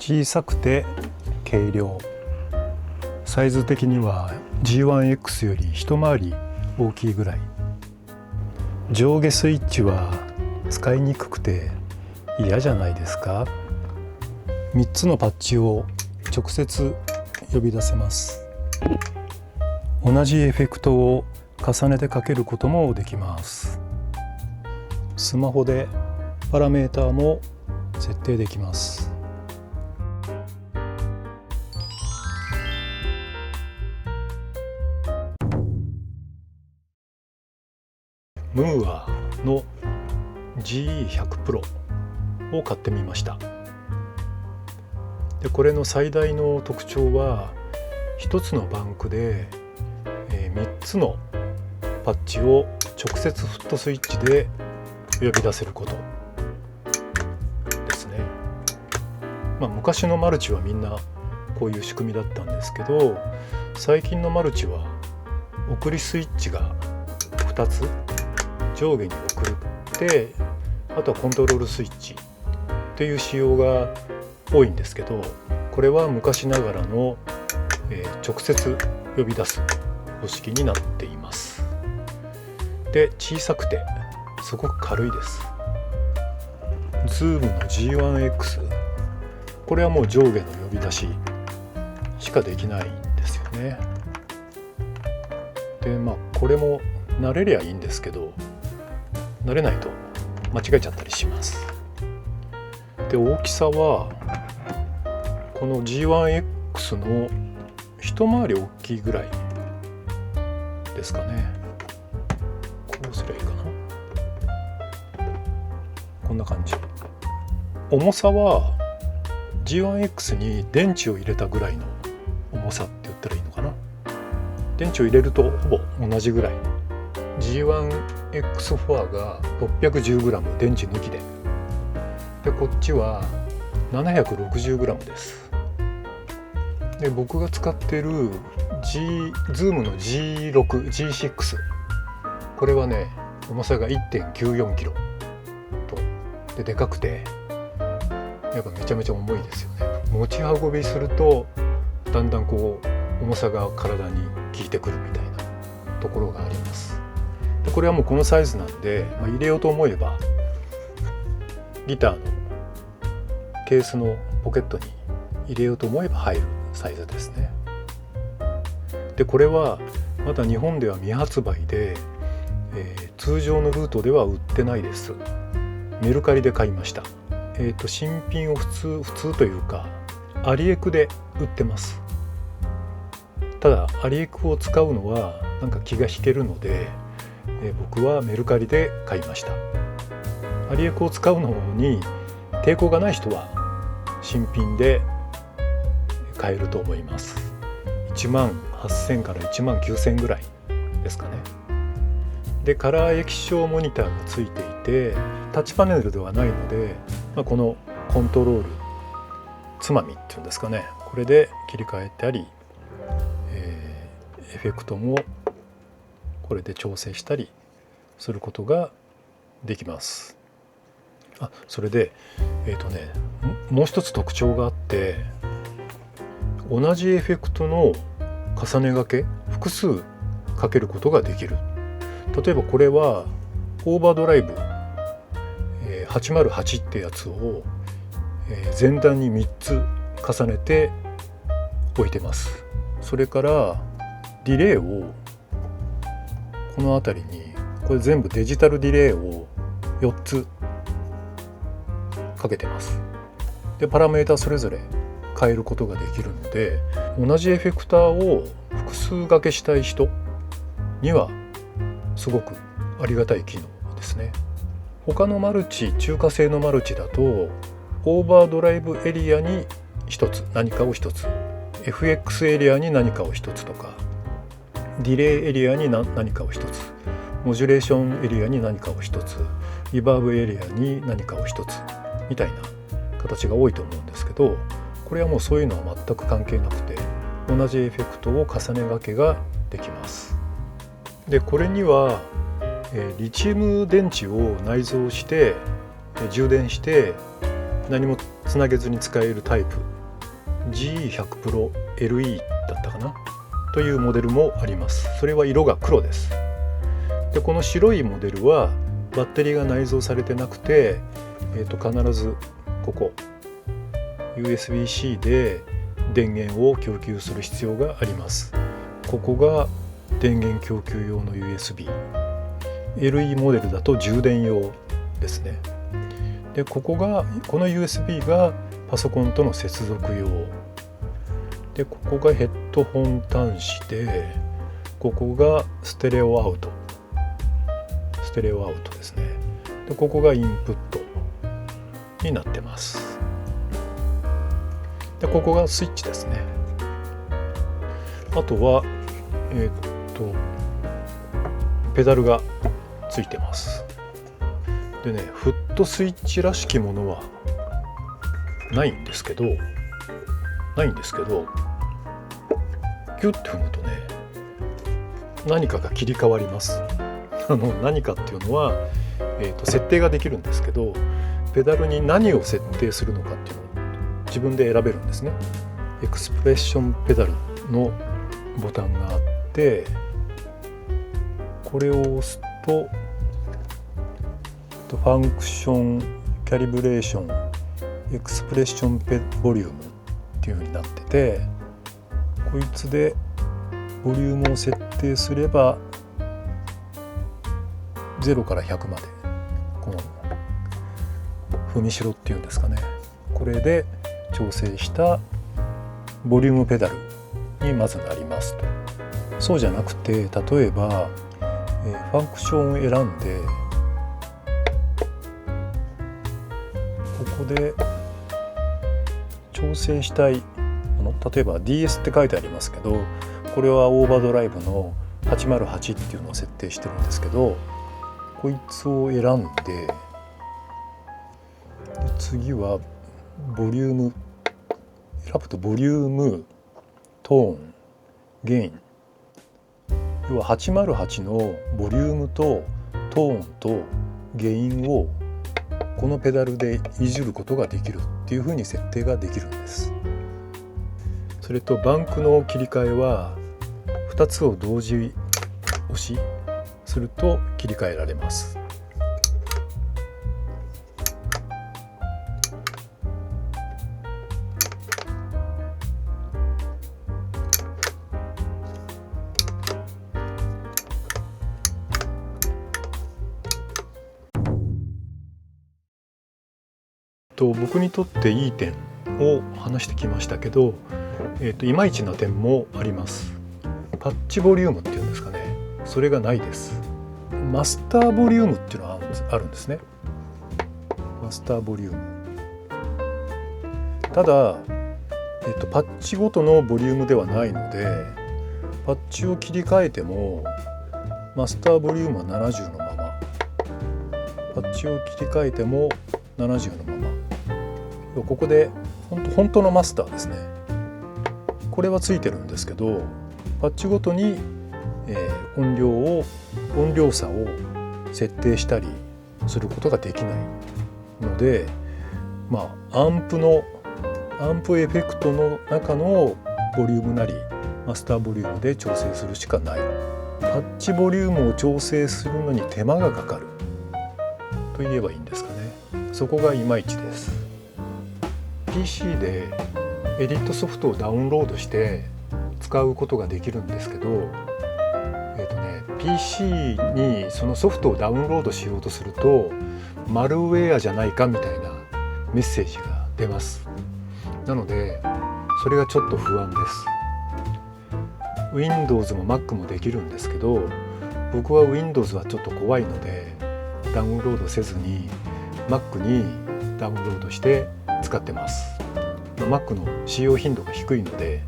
小さくて軽量、サイズ的には G1X より一回り大きいぐらい。上下スイッチは使いにくくて嫌じゃないですか。3つのパッチを直接呼び出せます。同じエフェクトを重ねてかけることもできます。スマホでパラメーターも設定できます。ムーアの GE100 Pro を買ってみました。でこれの最大の特徴は1つのバンクで3つのパッチを直接フットスイッチで呼び出せることですね。昔のマルチはみんなこういう仕組みだったんですけど、最近のマルチは送りスイッチが2つ上下に送って、あとはコントロールスイッチっていう仕様が多いんですけど、これは昔ながらの、直接呼び出す方式になっています。で小さくてすごく軽いです。ズームの G1X、 これはもう上下の呼び出ししかできないんですよね。でこれも慣れりゃいいんですけど、慣れないと間違えちゃったりします。で大きさはこの G1X の一回り大きいぐらいですかね。こうすればいいかな。こんな感じ。重さは G1X に電池を入れたぐらいの重さって言ったらいいのかな。電池を入れるとほぼ同じぐらい。G1X4 が 610g 電池抜きで、こっちは 760g です。で僕が使っている Zoom の G6、G6、これはね重さが 1.94kg とでかくて、やっぱめちゃめちゃ重いですよね。持ち運びするとだんだんこう重さが体に効いてくるみたいなところがあります。でこれはもうこのサイズなんで、入れようと思えばギターのケースのポケットに入れようと思えば入るサイズですね。でこれはまだ日本では未発売で、通常のルートでは売ってないです。メルカリで買いました。新品を普通というかアリエクで売ってます。ただアリエクを使うのはなんか気が引けるので、僕はメルカリで買いました。アリエクを使うのに抵抗がない人は新品で買えると思います。18,000から19,000ぐらいですかね。でカラー液晶モニターがついていて、タッチパネルではないので、このコントロールつまみっていうんですかね、これで切り替えたり、エフェクトもこれで調整したりすることができます。それでもう一つ特徴があって、同じエフェクトの重ねがけ複数かけることができる。例えばこれはオーバードライブ808ってやつを前段に3つ重ねて置いてます。それからディレイをこの辺りに、これ全部デジタルディレイを4つかけてます。でパラメータそれぞれ変えることができるので、同じエフェクターを複数掛けしたい人にはすごくありがたい機能ですね。他のマルチ、中華製のマルチだとオーバードライブエリアに1つ何かを1つ、 FX エリアに何かを1つとか、ディレイエリアに何かを1つ、モジュレーションエリアに何かを1つ、リバーブエリアに何かを1つみたいな形が多いと思うんですけど、これはもうそういうのは全く関係なくて、同じエフェクトを重ねがけができます。でこれにはリチウム電池を内蔵して充電して何もつなげずに使えるタイプ G100 Pro LE だったかなというモデルもあります。それは色が黒です。でこの白いモデルはバッテリーが内蔵されてなくて、必ずここ USB-C で電源を供給する必要があります。ここが電源供給用の USB、 LE モデルだと充電用ですね。でこの USB がパソコンとの接続用で、ここがヘッドホン端子で、ここがステレオアウトですね。でここがインプットになってます。でここがスイッチですね。あとはペダルがついてます。でね、フットスイッチらしきものはないんですけど、キュッと踏むとね、何かが切り替わります。何かっていうのは、設定ができるんですけど、ペダルに何を設定するのかっていうのを自分で選べるんですね。エクスプレッションペダルのボタンがあって、これを押すとファンクションキャリブレーションエクスプレッションボリュームっていう風になってて、こいつでボリュームを設定すれば0から100までこの踏みしろっていうんですかね、これで調整したボリュームペダルにまずなりますと。そうじゃなくて、例えば、ファンクションを選んでここで調整したいもの、例えば DS って書いてありますけど、これはオーバードライブの808っていうのを設定してるんですけど、こいつを選んで、次はボリューム選ぶと、ボリューム、トーン、ゲイン、要は808のボリュームとトーンとゲインをこのペダルでいじることができるっていうふうに設定ができるんです。それとバンクの切り替えは2つを同時押しすると切り替えられます。僕にとっていい点を話してきましたけど、いまいちな点もあります。パッチボリュームっていうんですかね、それがないです。マスターボリュームっていうのがあるんですね。マスターボリューム。ただ、パッチごとのボリュームではないので、パッチを切り替えてもマスターボリュームは70のまま、パッチを切り替えても70のまま、ここで本当のマスターですね。これはついてるんですけど、パッチごとに、音量差を設定したりすることができないので、アンプエフェクトの中のボリュームなりマスターボリュームで調整するしかない。パッチボリュームを調整するのに手間がかかると言えばいいんですかね。そこがいまいちです。PC でエディットソフトをダウンロードして使うことができるんですけど、PC にそのソフトをダウンロードしようとするとマルウェアじゃないかみたいなメッセージが出ます。なのでそれがちょっと不安です。 Windows も Mac もできるんですけど、僕は Windows はちょっと怖いのでダウンロードせずに Mac にダウンロードして使ってます。 Mac の使用頻度が低いので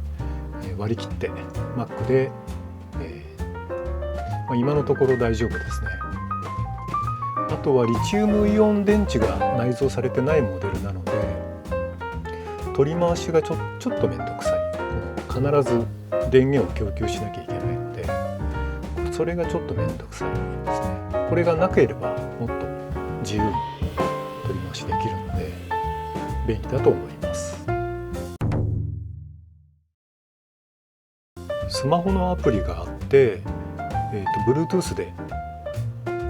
割り切って Mac で、今のところ大丈夫ですね。あとはリチウムイオン電池が内蔵されてないモデルなので、取り回しがちょっと面倒くさい。必ず電源を供給しなきゃいけないので、それがちょっと面倒くさいですね。これがなければもっと自由に取り回しできるので、便利だと思います。スマホのアプリがあって、Bluetooth で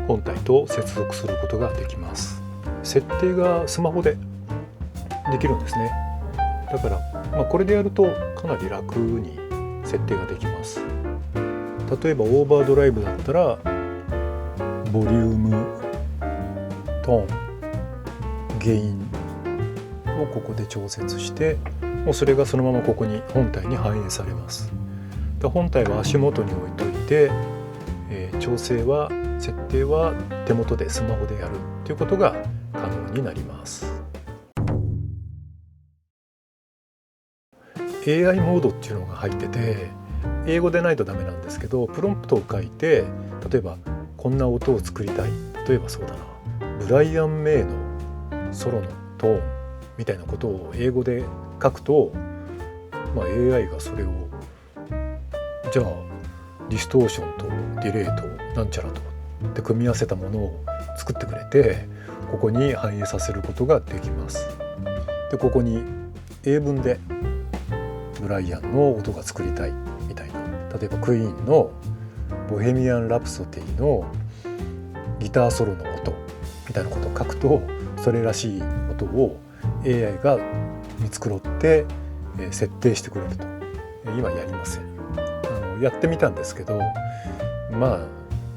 本体と接続することができます。設定がスマホでできるんですね。だから、これでやるとかなり楽に設定ができます。例えばオーバードライブだったらボリューム、トーン、ゲインをここで調節して、もうそれがそのままここに本体に反映されます。本体は足元に置いといて、調整は設定は手元でスマホでやるということが可能になります。 AI モードっていうのが入ってて、英語でないとダメなんですけど、プロンプトを書いて、例えばこんな音を作りたい、例えばそうだな、ブライアン・メイのソロのトーンみたいなことを英語で書くと、AI がそれをじゃあディストーションとディレイとなんちゃらとで組み合わせたものを作ってくれて、ここに反映させることができます。でここに英文でブライアンの音が作りたいみたいな、例えばクイーンのボヘミアン・ラプソディのギターソロの音みたいなことを書くと、それらしい音を AI が見繕って設定してくれると。今やりません。やってみたんですけど、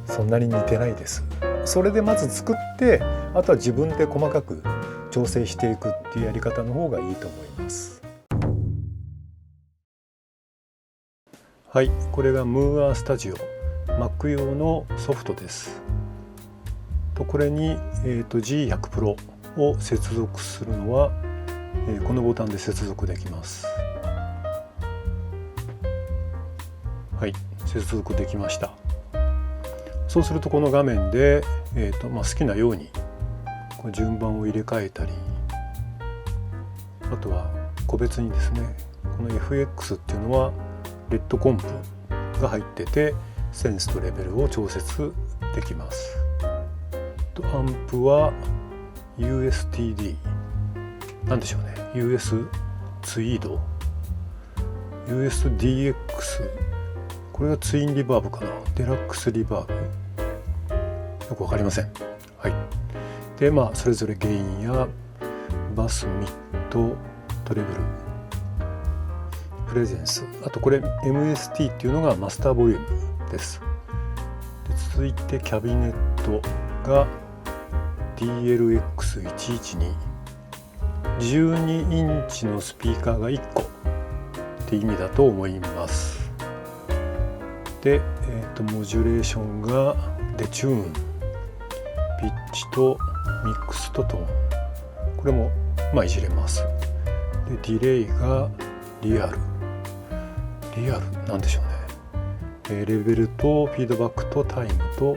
そんなに似てないです。それでまず作って、あとは自分で細かく調整していくっていうやり方の方がいいと思います。はい、これがムーアスタジオ Mac 用のソフトです。これに、G100 Pro を接続するのは、このボタンで接続できます。はい、接続できました。そうするとこの画面で、好きなようにこう順番を入れ替えたり、あとは個別にですね、この FX っていうのはレッドコンプが入ってて、センスとレベルを調節できます。アンプは USTD なんでしょうね、 US ツイード USDX、 これがツインリバーブかな、デラックスリバーブ、よくわかりません。はい。でそれぞれゲインやバス、ミッド、トレブル、プレゼンス、あとこれ MST っていうのがマスターボリュームです。で続いてキャビネットが DLX112、 12インチのスピーカーが1個って意味だと思います。で、モジュレーションがデチューン、ピッチとミックスとトーン、これもいじれます。でディレイがリアルなんでしょうね、レベルとフィードバックとタイムと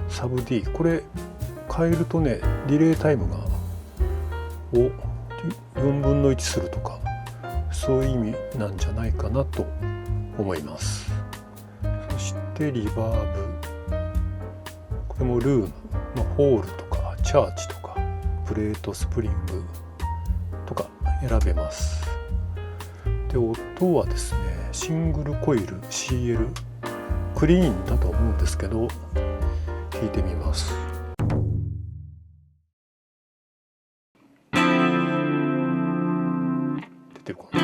サブ D、 これ変えるとね、ディレイタイムを4分の1するとか、そういう意味なんじゃないかなと思います。そしてリバーブ、これもルーム、ホールとかチャーチとかプレートスプリングとか選べます。で音はですね、シングルコイル CL クリーンだと思うんですけど、聞いてみます。出てるかな。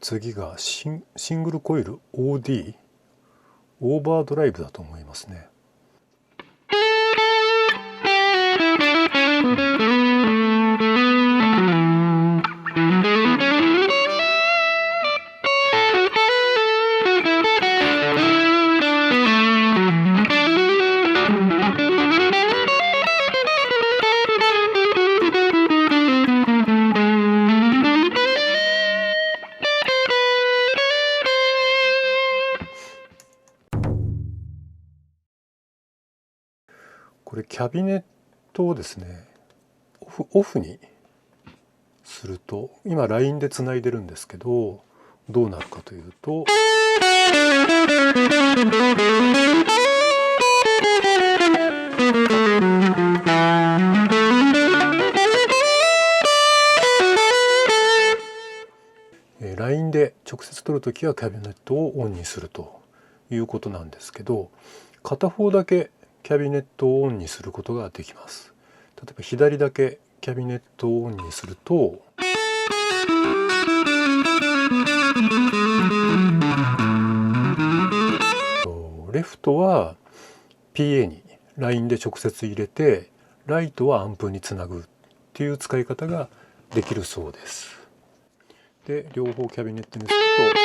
次がシングルコイル OD オーバードライブだと思いますね。これキャビネットをですねオフにすると、今 LINE でつないでるんですけど、どうなるかというと、LINE で直接取るときはキャビネットをオンにするということなんですけど、片方だけキャビネットをオンにすることができます。例えば左だけキャビネットをオンにすると、レフトは PA に LINE で直接入れて、ライトはアンプにつなぐっていう使い方ができるそうです。で、両方キャビネットにすると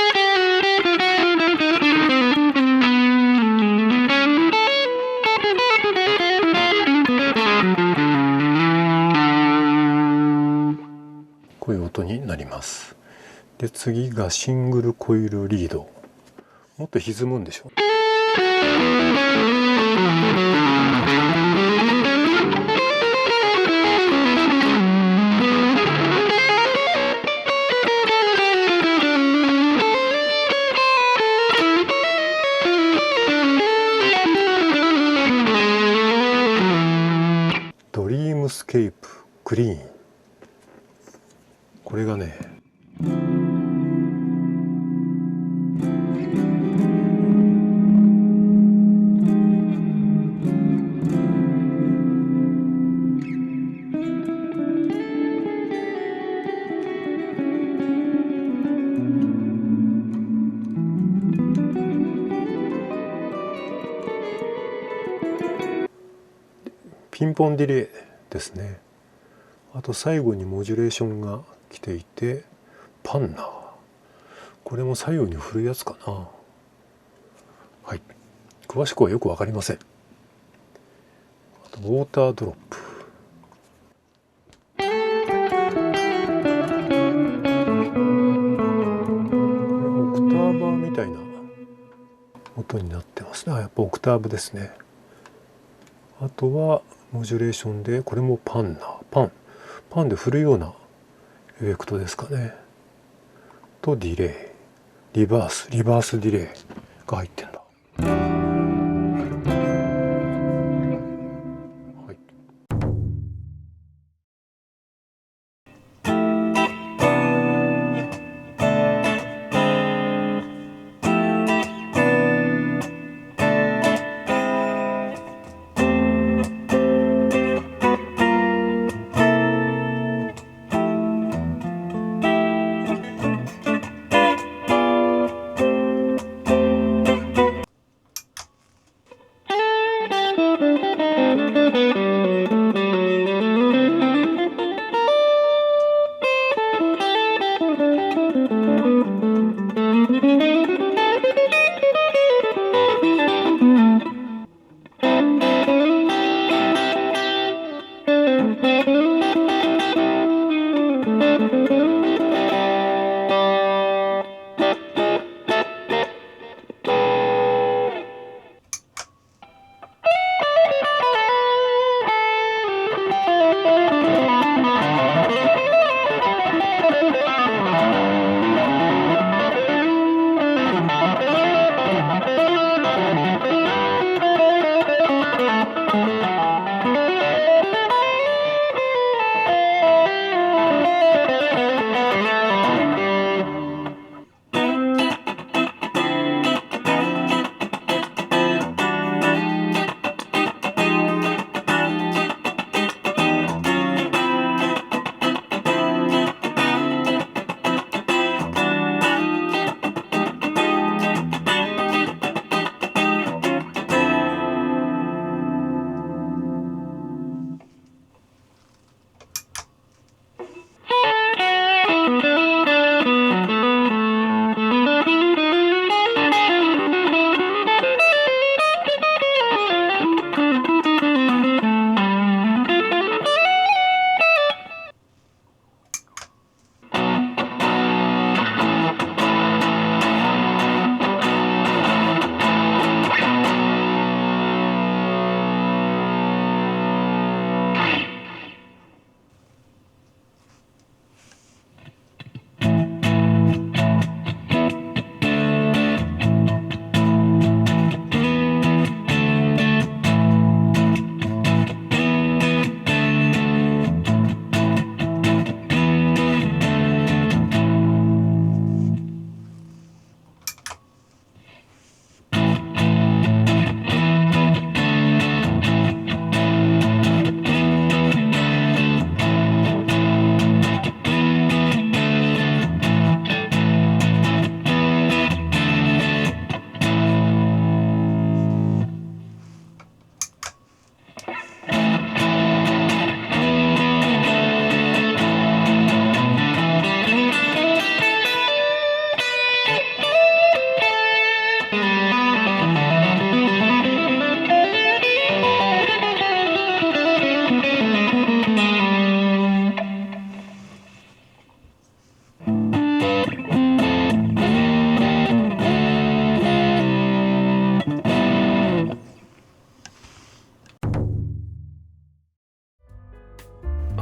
こういう音になります。で、次がシングルコイルリード。もっと歪むんでしょう。ドリームスケープクリーン。これがね、ピンポンディレイですね。あと最後にモジュレーションが来ていて、パンナー。これも左右に振るやつかな。はい。詳しくはよくわかりません。あとウォータードロップ。オクターバーみたいな音になってますね。やっぱオクターブですね。あとはモジュレーションで、これもパンナー。パンで振るようなエフェクトですかね。とディレイ、リバースディレイが入ってんだ。はい。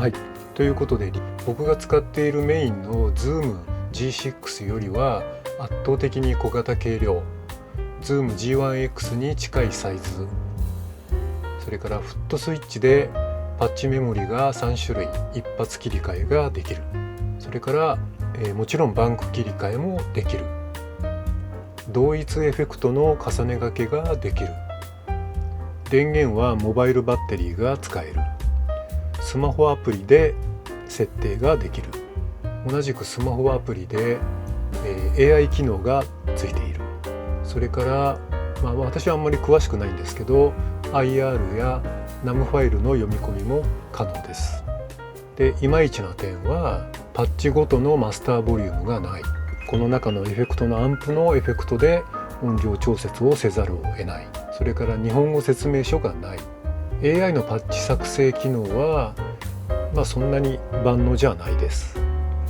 はい、ということで僕が使っているメインの Zoom G6 よりは圧倒的に小型軽量、Zoom G1X に近いサイズ、それからフットスイッチでパッチメモリが3種類一発切り替えができる、それから、もちろんバンク切り替えもできる、同一エフェクトの重ね掛けができる、電源はモバイルバッテリーが使える、スマホアプリで設定ができる、同じくスマホアプリで、AI 機能がついている、それから、私はあんまり詳しくないんですけど IR や NAM ファイルの読み込みも可能です。で、いまいちな点はパッチごとのマスターボリュームがない。この中のエフェクトのアンプのエフェクトで音量調節をせざるを得ない。それから日本語説明書がない。 AI のパッチ作成機能は、そんなに万能じゃないです。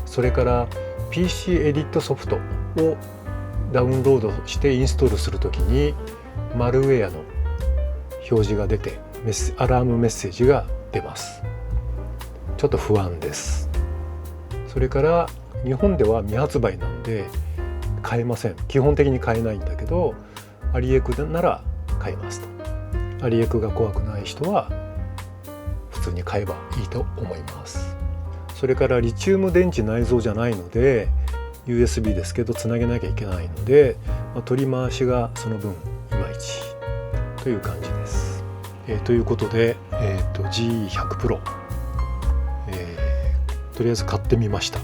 それから PC エディットソフトをダウンロードしてインストールするときにマルウェアの表示が出てアラームメッセージが出ます。ちょっと不安です。それから日本では未発売なんで買えません。基本的に買えないんだけどアリエクなら買えますと。アリエクが怖くない人は普通に買えばいいと思います。それからリチウム電池内蔵じゃないので USB ですけどつなげなきゃいけないので、取り回しがその分いまいちという感じです。ということで、G100 Pro、とりあえず買ってみました。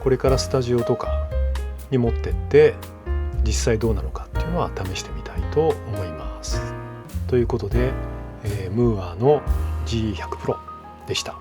これからスタジオとかに持ってって実際どうなのかっていうのは試してみたいと思います。ということで、ムーアの G100 Pro でした。